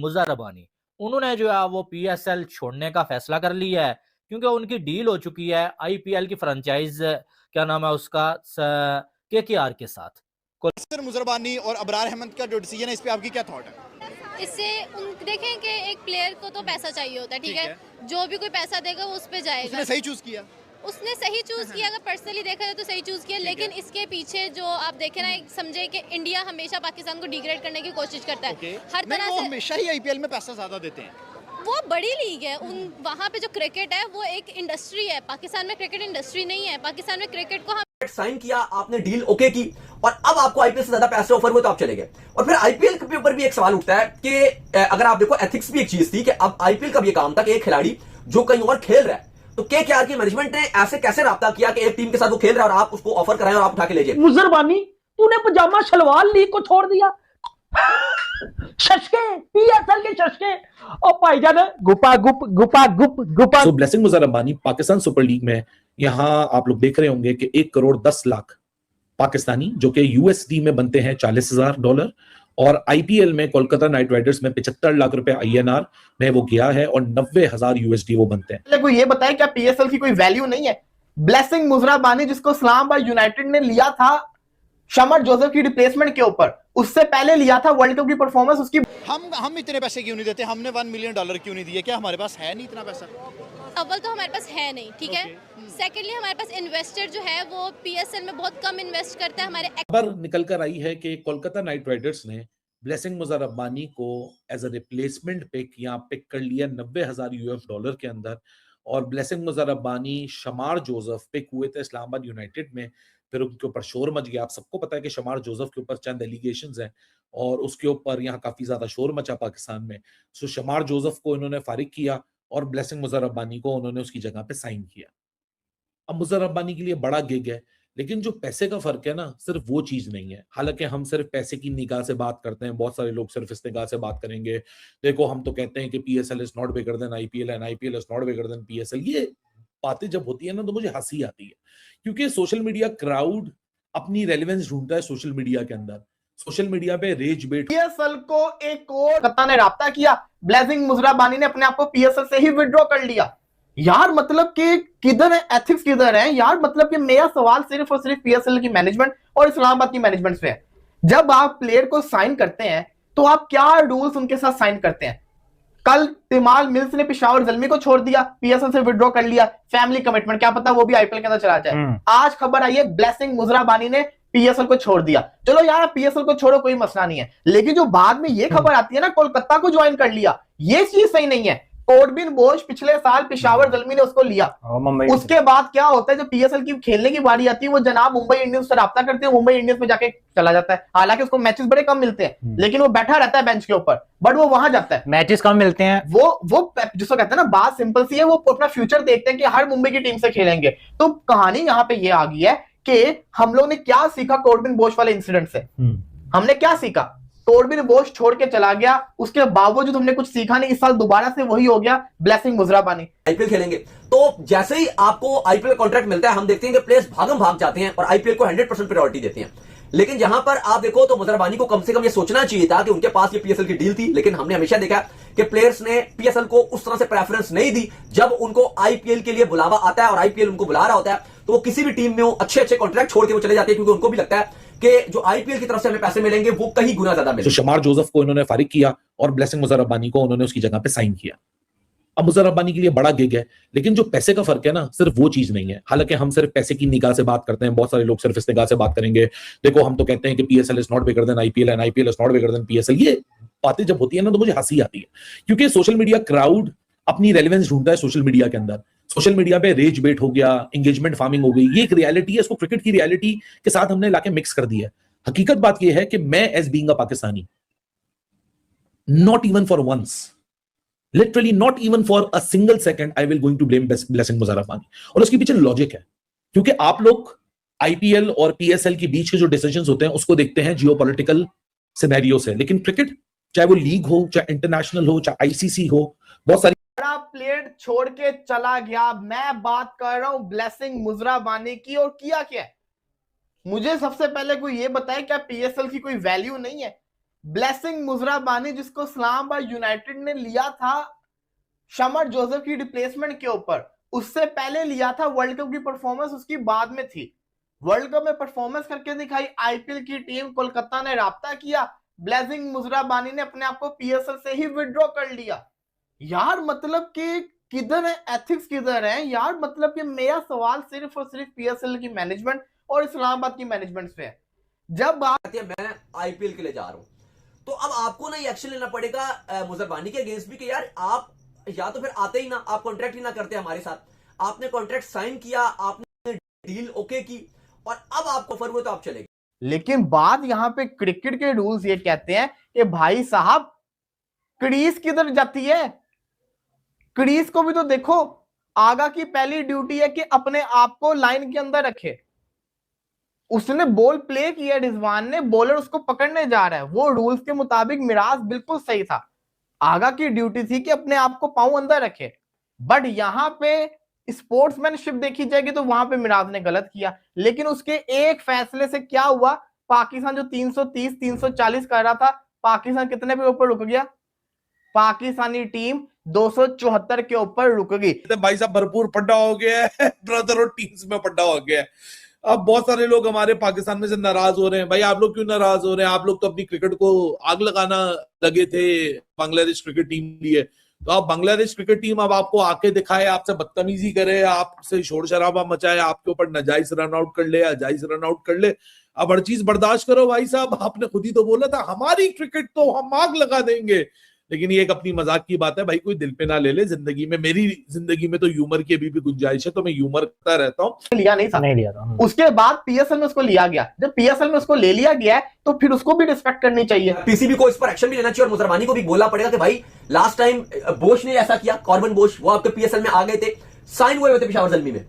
मुज़र रबानी, उन्होंने जो है वो पीएसएल छोड़ने का फैसला कर लिया है, क्योंकि उनकी डील हो चुकी है आईपीएल की फ्रेंचाइज क्या नाम है उसका केकेआर के साथ। नासिर मुजरबानी और अबरार अहमद का जो डिसीजन है, इस पे आपकी क्या थॉट है? इससे देखें कि एक प्लेयर को तो पैसा चाहिए होता है, ठीक है, जो भी कोई पैसा देगा वो उस पे जाएगा। उसने सही चूज किया, उसने सही चूज किया, अगर पर्सनली देखा जाए तो सही चूज किया, लेकिन इसके पीछे जो आप देखें ना, समझे कि इंडिया हमेशा पाकिस्तान को डिग्रेड करने की कोशिश करता है हर तरह से। हमेशा ही आईपीएल में पैसा ज्यादा देते हैं, वो बड़ी लीग है, उन वहाँ पे जो क्रिकेट है वो एक इंडस्ट्री है। पाकिस्तान में क्रिकेट इंडस्ट्री नहीं है। पाकिस्तान में क्रिकेट को साइन किया, आपने डील ओके की और अब आपको आईपीएल से ज्यादा पैसे ऑफर हुए तो आप चले गए। और फिर आईपीएल के ऊपर भी एक सवाल उठता है कि अगर आप देखो, एथिक्स भी एक चीज थी कि अब आईपीएल का भी काम था कि एक खिलाड़ी जो कहीं और खेल रहा है, तो केकेआर की मैनेजमेंट ने ऐसे कैसे राब्ता किया कि एक टीम के साथ वो खेल रहा है और आप उसको ऑफर कराएं और आप उठा के ले जाए। मुजरबानी, तूने पजामा शलवार लीग को छोड़ दिया। शशके, पीएसएल के शशके और भाईजान गुपा गुप गुपा गुप गुपा। तो Blessing Muzarabani Pakistan super league में यहां आप लोग देख रहे होंगे कि 1 करोड़ 10 लाख पाकिस्तानी, जो कि यूएसडी में बनते हैं $40,000, और आईपीएल में कोलकाता नाइट राइडर्स में 75 लाख रुपए आईएनआर में वो गया है और 90,000 यूएसडी वो बनते हैं। कोई ये बताए क्या पीएसएल की कोई वैल्यू नहीं है? ब्लेसिंग मुजराबानी जिसको इस्लामाबाद यूनाइटेड ने लिया था शमर जोसेफ की रिप्लेसमेंट के ऊपर, उससे पहले लिया था वर्ल्ड कप की परफॉर्मेंस उसकी। हम इतने पैसे क्यों नहीं देते? हमने $1 मिलियन क्यों नहीं दिए? क्या हमारे पास है नहीं इतना पैसा? अव्वल तो हमारे पास है नहीं, ठीक है। सेकेंडली हमारे पास इन्वेस्टर जो है वो पीएसएल में बहुत कम इन्वेस्ट करता है। हमारे खबर निकल कर आई है कि कोलकाता नाइट राइडर्स ने ब्लेसिंग मुजरबानी को एज अ रिप्लेसमेंट पिक कर लिया $90,000 के अंदर, और Blessing Muzarabani Shamar Joseph pick हुए थे इस्लामाबाद यूनाइटेड में। फिर उनके ऊपर शोर मच गया। आप सबको पता है कि शमार जोसेफ के ऊपर चंद एलिगेशंस हैं और उसके ऊपर यहाँ काफी ज्यादा शोर मचा पाकिस्तान में। सो शमार जोसेफ को इन्होंने फारिग किया और ब्लेसिंग मुजरबानी को उन्होंने उसकी जगह पे साइन किया। अब मुजरबानी के लिए बड़ा गिग है, लेकिन जो पैसे का फर्क है ना, सिर्फ वो चीज नहीं है। हालांकि हम सिर्फ पैसे की निगाह से बात करते हैं, बहुत सारे लोग सिर्फ इस निगाह से बात करेंगे। देखो, हम तो कहते हैं कि PSL is not bigger than IPL and IPL is not bigger than PSL. ये बातें जब होती है ना तो मुझे हंसी आती है, क्योंकि सोशल मीडिया क्राउड अपनी रेलेवेंस ढूंढता है सोशल मीडिया के अंदर। सोशल मीडिया पे रेज बेट। पीएसएल को एक और कप्तान ने राब्ता किया, ब्लेसिंग मुजराबानी ने अपने आप को पीएसएल से ही विड्रॉ कर लिया। यार मतलब कि किधर है एथिक्स, किधर है यार? मतलब कि मेरा सवाल सिर्फ और सिर्फ पीएसएल की मैनेजमेंट और इस्लामाबाद की मैनेजमेंट से है। जब आप प्लेयर को साइन करते हैं तो आप क्या रूल्स उनके साथ साइन करते हैं? कल तिमाल मिल्स ने पेशावर ज़ल्मी को छोड़ दिया, पीएसएल से विड्रॉ कर लिया, फैमिली कमिटमेंट, क्या पता वो भी आईपीएल के अंदर चला जाए। आज खबर आई है ब्लेसिंग मुजराबानी ने पीएसएल को छोड़ दिया। चलो यार, पीएसएल को छोड़ो, कोई मसला नहीं है, लेकिन जो बाद में ये खबर आती है ना कोलकाता को ज्वाइन कर लिया, ये चीज सही नहीं है। कोर्बिन बोश पिछले साल पेशावर ज़ल्मी ने उसको लिया, उसके बाद क्या होता है, जब पीएसएल की खेलने की बारी आती है वो जनाब मुंबई इंडियंस से राब्ता करते हैं, मुंबई इंडियंस में जाके चला जाता है। हालांकि उसको मैचेस बड़े कम मिलते हैं, लेकिन वो बैठा रहता है बेंच के ऊपर, बट वो वहां जाता है। मैचेस कम मिलते हैं, वो जिसको कहते हैं ना, बात सिंपल सी है, वो अपना फ्यूचर देखते हैं कि हर मुंबई की टीम से खेलेंगे। तो कहानी यहाँ पे ये आ गई है कि हम लोग ने क्या सीखा कोर्बिन बोश वाले इंसिडेंट से। हमने क्या सीखा? कोर्बिन बोश छोड़ के चला गया, उसके बावजूद हमने कुछ सीखा नहीं। इस साल दोबारा से वही हो गया, ब्लेसिंग मुजराबानी। आईपीएल खेलेंगे तो जैसे ही आपको आईपीएल कॉन्ट्रैक्ट मिलता है, हम देखते हैं कि प्लेयर्स भागम भाग जाते हैं और आईपीएल को 100% प्रायोरिटी देते हैं। लेकिन जहां पर आप देखो तो मुजरबानी को कम से कम ये सोचना चाहिए था कि उनके पास ये पीएसएल की डील थी, लेकिन हमने हमेशा देखा कि प्लेयर्स ने पीएसएल को उस तरह से प्रेफरेंस नहीं दी। जब उनको आईपीएल के लिए बुलावा आता है और आईपीएल उनको बुला रहा होता है, तो वो किसी भी टीम में वो अच्छे कॉन्ट्रैक्ट छोड़ के वो चले जाते हैं, क्योंकि उनको भी लगता है कि जो आईपीएल की तरफ से हमें पैसे मिलेंगे वो कहीं गुना ज्यादा मिलेंगे। तो शमार जोसेफ को इन्होंने फारिग किया और ब्लेसिंग मुजरबानी को उन्होंने उसकी जगह पे साइन किया। अब मुजरबानी के लिए बड़ा गिग है, लेकिन जो पैसे का फर्क है ना, सिर्फ वो चीज नहीं है। हालांकि हम सिर्फ पैसे की निगाह से बात करते हैं, बहुत सारे लोग सिर्फ इस निगाह से बात करेंगे। देखो, हम तो कहते हैं कि PSL is not bigger than IPL and IPL is not bigger than PSL. ये बातें जब होती है ना तो मुझे हंसी आती है, क्योंकि सोशल मीडिया क्राउड अपनी रेलेवेंस ढूंढता है सोशल मीडिया के अंदर। सोशल मीडिया पे रेज बेट हो गया, एंगेजमेंट फार्मिंग हो गई, ये एक रियलिटी है। इसको क्रिकेट की रियलिटी के साथ हमने लाके मिक्स कर दिया है। हकीकत बात यह है कि मैं as being a Pakistani, not even for once, literally not even for a single second I will going to blame Blessing Muzarabani. और उसके पीछे लॉजिक है, क्योंकि आप लोग आईपीएल और पीएसएल के बीच के जो डिसीजंस होते हैं उसको देखते हैं जियोपॉलिटिकल सिनेरियो से, लेकिन क्रिकेट, चाहे वो लीग हो, चाहे इंटरनेशनल हो, चाहे आईसीसी हो, बहुत सारी बड़ा प्लेयर छोड़ के चला गया। मैं बात कर रहा हूं ब्लेसिंग मुजराबानी की, और किया क्या? मुझे सबसे पहले कोई ये बताए क्या पीएसएल की कोई वैल्यू नहीं है? ब्लेसिंग मुजराबानी, जिसको इस्लामाबाद यूनाइटेड ने लिया था शमर जोसेफ की रिप्लेसमेंट के ऊपर, उससे पहले लिया था। वर्ल्ड कप की परफॉर्मेंस उसकी बाद में थी। वर्ल्ड कप में परफॉर्मेंस करके दिखाई। आईपीएल की टीम कोलकाता ने राब्ता किया, ब्लेसिंग मुजराबानी ने अपने आप को पीएसएल से ही विड्रॉ कर लिया। यार मतलब कि किधर है एथिक्स, किधर है यार। मतलब कि मेरा सवाल सिर्फ और सिर्फ पीएसएल की मैनेजमेंट और इस्लामाबाद की मैनेजमेंट से है। जब बात मैं आईपीएल के लिए जा रहा हूं, तो अब आपको ना ये एक्शन लेना पड़ेगा मुजरबानी के अगेंस्ट भी कि यार आप या तो फिर आते ही ना, आप कॉन्ट्रैक्ट ही ना करते हमारे साथ। आपने कॉन्ट्रैक्ट साइन किया, आपने डील ओके की और अब आपको ऑफर हुए तो आप चले गए। लेकिन बात यहां पे क्रिकेट के रूल्स ये कहते हैं कि भाई साहब क्रीज किधर जाती है, क्रीज को भी तो देखो। आगा की पहली ड्यूटी है कि अपने आप को लाइन के अंदर रखे। उसने बॉल प्ले किया, रिजवान ने, बॉलर उसको पकड़ने जा रहा है, वो रूल्स के मुताबिक मिराज बिल्कुल सही था। आगा की ड्यूटी थी कि अपने आप को पांव अंदर रखे। बट यहां पे स्पोर्ट्समैनशिप देखी जाएगी तो वहां पे मिराज ने गलत किया। लेकिन उसके एक फैसले से क्या हुआ, पाकिस्तान जो 330 340 कर रहा था, पाकिस्तान कितने पे ऊपर रुक गया? पाकिस्तानी टीम 274 के ऊपर रुक गई। भाई साहब भरपूर पड्डा हो गया है ब्रदर, और टीम्स में पड्डा हो गया है। अब बहुत सारे लोग हमारे पाकिस्तान में से नाराज हो रहे हैं। भाई आप लोग क्यों नाराज हो रहे हैं? आप लोग तो अपनी क्रिकेट को आग लगाना लगे थे बांग्लादेश क्रिकेट टीम लिए। तो अब बांग्लादेश क्रिकेट टीम अब आपको आके दिखाए, आपसे बदतमीजी करे, आपसे शोर शराबा मचाए, आपके ऊपर नाजायज रन आउट कर ले या जायज रन आउट कर ले। अब हर चीज बर्दाश्त करो भाई साहब। आपने खुद ही तो बोला था हमारी क्रिकेट तो हम आग लगा देंगे। लेकिन ये एक अपनी मजाक की बात है भाई, कोई दिल पे ना ले ले। जिंदगी में, मेरी जिंदगी में तो ह्यूमर की अभी भी गुंजाइश है, तो मैं ह्यूमर करता रहता हूँ। लिया नहीं था, नहीं लिया था। उसके बाद पीएसएल में उसको लिया गया। जब पीएसएल में उसको ले लिया गया है तो फिर उसको भी रिस्पेक्ट करनी चाहिए। पीसीबी को इस पर एक्शन भी लेना चाहिए और मुजरबानी को भी बोलना पड़ेगा कि भाई लास्ट टाइम बोश ने ऐसा किया, कॉर्बन बोश, वो आपके पीएसएल में आ गए थे, साइन हुए थे पेशावर ज़ल्मी में,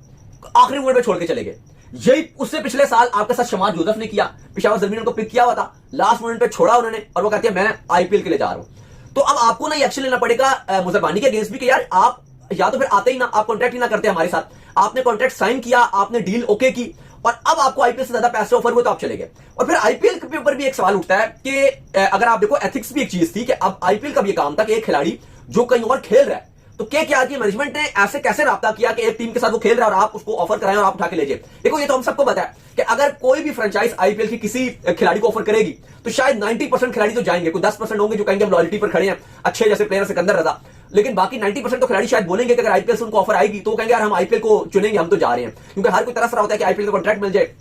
आखिरी मोमेंट में छोड़ के चले गए। यही उससे पिछले साल आपके साथ शमाद जोसेफ ने किया, पेशावर ज़ल्मी ने उनको पिक किया हुआ था, लास्ट मोमेंट पे छोड़ा उन्होंने और वो कहते हैं मैं आईपीएल के लिए जा रहा हूं। तो अब आपको ना ये एक्शन लेना पड़ेगा मुजरबानी के अगेंस्ट भी कि यार आप या तो फिर आते ही ना, आप कॉन्ट्रैक्ट ही ना करते हमारे साथ। आपने कॉन्ट्रैक्ट साइन किया, आपने डील ओके की और अब आपको आईपीएल से ज्यादा पैसे ऑफर हुए तो आप चले गए। और फिर आईपीएल के ऊपर भी एक सवाल उठता है कि अगर आप देखो एथिक्स भी एक चीज थी कि अब आईपीएल का भी काम था कि एक खिलाड़ी जो कहीं और खेल रहा है, तो केकेआर की मैनेजमेंट ने ऐसे कैसे राब्ता किया कि एक टीम के साथ वो खेल रहा है और आप उसको ऑफर कराएं और आप उठा के ले जाए। देखो ये तो हम सबको पता है कि अगर कोई भी फ्रेंचाइज आईपीएल की किसी खिलाड़ी को ऑफर करेगी तो शायद 90% खिलाड़ी तो जाएंगे, कोई 10% होंगे जो कहेंगे हम लॉयल्टी पर खड़े हैं, अच्छे जैसे प्लेयर सिकंदर रजा, लेकिन बाकी 90% तो खिलाड़ी शायद बोलेंगे कि अगर आईपीएल से उनको ऑफर आएगी तो वो कहेंगे यार हम आईपीएल को चुनेंगे, हम तो जा रहे हैं। क्योंकि हर कोई तरस रहा होता है कि आईपीएल का कॉन्ट्रैक्ट मिल जाए।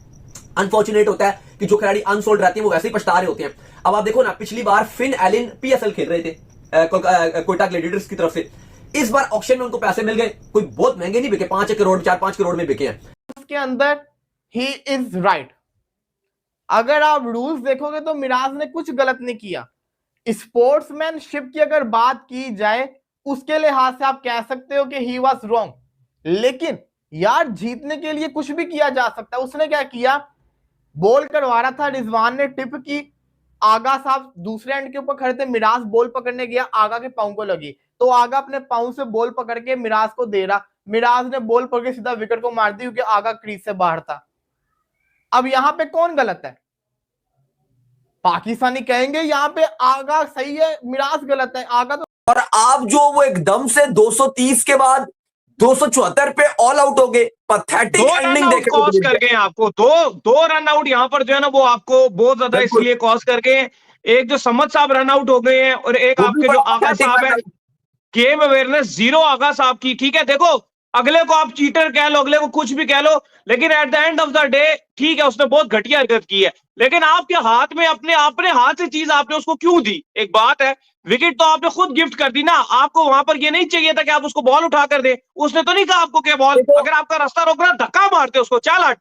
अनफॉर्चुनेट होता है कि जो खिलाड़ी अनसोल्ड रहते हैं वो वैसे ही पछता रहे होते हैं। अब आप देखो ना, पिछली बार फिन एलिन पीएसएल खेल रहे थे कोयटा ग्लैडिएटर्स की तरफ से, इस बार ऑक्शन में उनको पैसे मिल गए, कोई बहुत महंगे नहीं बिके, 5 करोड़ 4-5 करोड़ में बिके हैं। उसके अंदर ही इज राइट। अगर आप रूल्स देखोगे तो मिराज ने कुछ गलत नहीं किया। स्पोर्ट्समैनशिप की अगर बात की जाए उसके लिहाज से आप कह सकते हो कि ही वाज रॉन्ग, लेकिन यार जीतने के लिए कुछ भी किया जा सकता है। उसने क्या किया, बॉल करवा रहा था, रिजवान ने टिप की, आगा साहब दूसरे एंड के ऊपर खड़े थे, मिराज बॉल पकड़ने गया, आगा के पांव को लगी तो आगा अपने पांव से बॉल पकड़ के मिराज को दे रहा, मिराज ने बॉल पकड़ के सीधा विकेट को मार दी क्योंकि आगा क्रीज से बाहर था। अब यहां पे कौन गलत है? पाकिस्तानी कहेंगे यहां पे आगा सही है, मिराज गलत है। आगा तो, और आप जो वो एकदम से 230 के बाद 274 पे ऑल आउट हो गए, पैथेटिक एंडिंग देखने को कॉस्ट कर गए आपको। दो रन आउट यहाँ पर जो है ना वो आपको बहुत ज्यादा इसलिए कॉस्ट कर गए। एक जो समद साहब रन आउट हो गए हैं और एक आपके जो आगा साहब है, गेम अवेयरनेस जीरो आगा साहब की। ठीक है, देखो अगले को आप चीटर कह लो, अगले को कुछ भी कह लो, लेकिन at the end of the day ठीक है उसने बहुत घटिया हरकत की है, लेकिन आपके हाथ में अपने हाथ से चीज आपने उसको क्यों दी? एक बात है, विकेट तो आपने खुद गिफ्ट कर दी ना, आपको वहां पर ये नहीं चाहिए था कि आप उसको बॉल उठा कर दे। उसने तो नहीं कहा आपको क्या बॉल, अगर आपका रास्ता रोक रहा धक्का मारते उसको, चाल हट।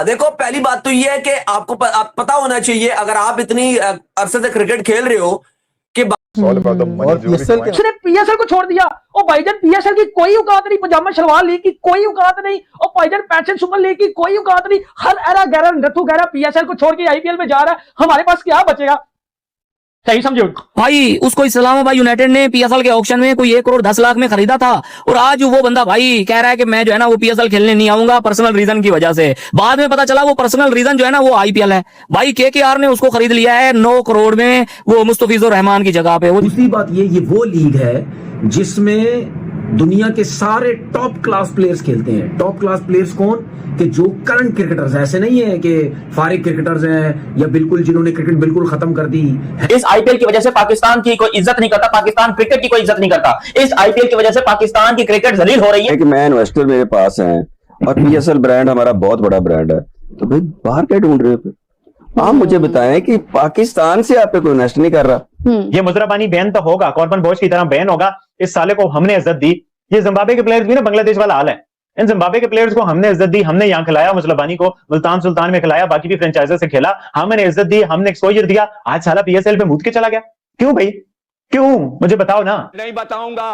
देखो पहली बात तो ये है कि आपको पता होना चाहिए, अगर आप इतनी अरसे से क्रिकेट खेल रहे हो कि उसने पीएसएल को छोड़ दिया। और भाईजान पीएसएल की कोई औकात नहीं, पजामा शलवार लीग की कोई औकात नहीं, और भाईजान पैशन सुपर लीग की कोई औकात नहीं। हर एरा गैरा नथु गैरा पीएसएल को छोड़ के आईपीएल में जा रहा है, हमारे पास क्या बचेगा? सही समझो भाई। उसको इस्लामाबाद यूनाइटेड ने पीएसएल के ऑक्शन में कोई 1 करोड़ 10 लाख में खरीदा था, और आज वो बंदा भाई कह रहा है कि मैं जो है ना वो पीएसएल खेलने नहीं आऊंगा पर्सनल रीजन की वजह से। बाद में पता चला वो पर्सनल रीजन जो है ना वो आईपीएल है। भाई केकेआर ने उसको खरीद लिया है 9 करोड़ में, वो मुस्तफिजुर रहमान की जगह पे। दूसरी बात ये वो लीग है जिसमें दुनिया के सारे टॉप क्लास प्लेयर्स खेलते हैं। टॉप क्लास प्लेयर्स कौन? कि जो करंट क्रिकेटर्स, ऐसे नहीं है कि फारिग क्रिकेटर्स हैं या बिल्कुल जिन्होंने क्रिकेट बिल्कुल खत्म कर दी। इस आईपीएल की वजह से पाकिस्तान की कोई इज्जत नहीं करता, पाकिस्तान क्रिकेट की कोई इज्जत नहीं करता। इस आईपीएल की वजह से पाकिस्तान की क्रिकेट जलील हो रही है। कि मैं इन्वेस्टर मेरे पास हैं और पीएसएल ब्रांड हमारा बहुत बड़ा ब्रांड है, तो भाई बाहर क्या ढूंढ रहे हो? आप मुझे बताएं कि पाकिस्तान से आप पे कोई इन्वेस्ट नहीं कर रहा। ये मुजराबानी बैन तो होगा, कॉर्बन बोश की तरह बैन होगा। इस साले को हमने इज्जत दी। ये जिम्बाब्वे के प्लेयर्स भी ना बांग्लादेश वाला हाल है। इन जिम्बाब्वे के प्लेयर्स को हमने इज्जत दी, हमने यहाँ खिलाया, मुजराबानी को मुल्तान सुल्तान में खिलाया, बाकी भी फ्रेंचाइजर से खेला, हमने इज्जत दी, हमने एक्सपोजर दिया। आज साला पीएसएल पे मूद के चला गया। क्यों भाई, क्यों? मुझे बताओ ना। नहीं बताऊंगा।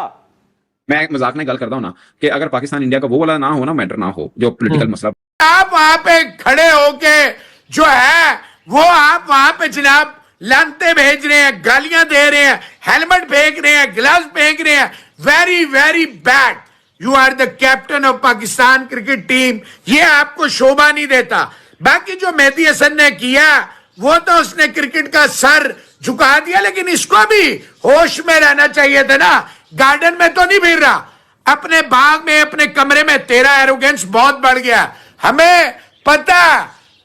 मैं मजाक में गल करता हूं ना कि अगर पाकिस्तान इंडिया का वो वाला ना हो ना, मैटर ना हो, जो पॉलिटिकल मसला, आप वहां पे खड़े होके जो है वो आप वहां पे जनाब लानते भेज रहे हैं, गालियां दे रहे हैं, हेलमेट फेंक रहे हैं, ग्लव्स फेंक रहे हैं। Very very bad. You are the captain of Pakistan cricket team. ये आपको शोभा नहीं देता। बाकी जो मेहदी हसन ने किया वो तो उसने क्रिकेट का सर झुका दिया, लेकिन इसको भी होश में रहना चाहिए था ना। गार्डन में तो नहीं फिर रहा, अपने बाग में, अपने कमरे में। तेरा एरोगेंस बहुत बढ़ गया, हमें पता।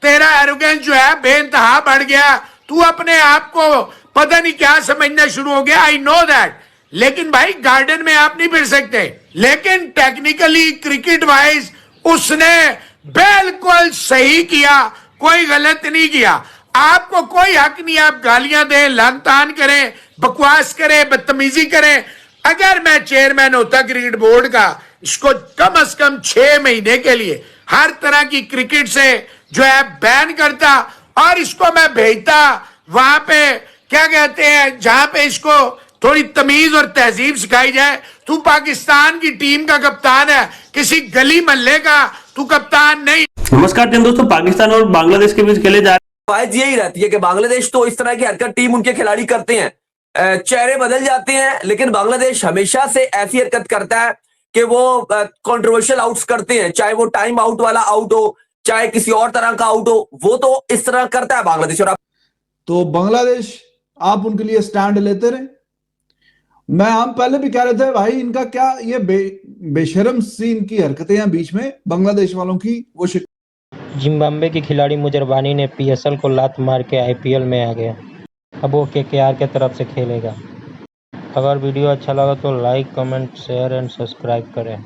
तेरा एरोगेंस जो है बेइंतहा बढ़ गया। तू अपने आप को पता नहीं क्या समझना शुरू हो गया। I know that. लेकिन भाई गार्डन में आप नहीं फिर सकते। लेकिन टेक्निकली क्रिकेट वाइज उसने बिल्कुल सही किया, कोई गलत नहीं किया। आपको कोई हक नहीं, आप गालियां दें, लानतान करें, बकवास करें, बदतमीजी करें। अगर मैं चेयरमैन होता क्रिकेट बोर्ड का, इसको कम से कम 6 महीने के लिए हर तरह की क्रिकेट से जो है बैन करता, और इसको मैं भेजता वहां पे क्या कहते हैं जहां पे इसको थोड़ी तमीज और तहजीब सिखाई जाए। तू पाकिस्तान की टीम का कप्तान है, किसी गली मोहल्ले का तू कप्तान नहीं। नमस्कार दोस्तों, पाकिस्तान और बांग्लादेश के बीच खेले जा बात यही रहती है कि बांग्लादेश तो इस तरह की हरकत टीम उनके खिलाड़ी करते हैं, चेहरे बदल जाते हैं, लेकिन बांग्लादेश हमेशा से ऐसी हरकत करता है कि वो कंट्रोवर्शियल आउट्स करते हैं, चाहे वो टाइम आउट वाला आउट हो, चाहे किसी और तरह का आउट हो, वो तो इस तरह करता है बांग्लादेश। और तो बांग्लादेश आप उनके लिए स्टैंड लेते रहे। हम पहले भी कह रहे थे भाई इनका क्या ये बेशरम सी इनकी हरकतें हैं बीच में बांग्लादेश वालों की। वो जिम्बाब्वे की खिलाड़ी मुजरबानी ने पीएसएल को लात मार के आईपीएल में आ गया। अब वो केकेआर के तरफ से खेलेगा। अगर वीडियो अच्छा लगा तो like, comment, share and subscribe करें।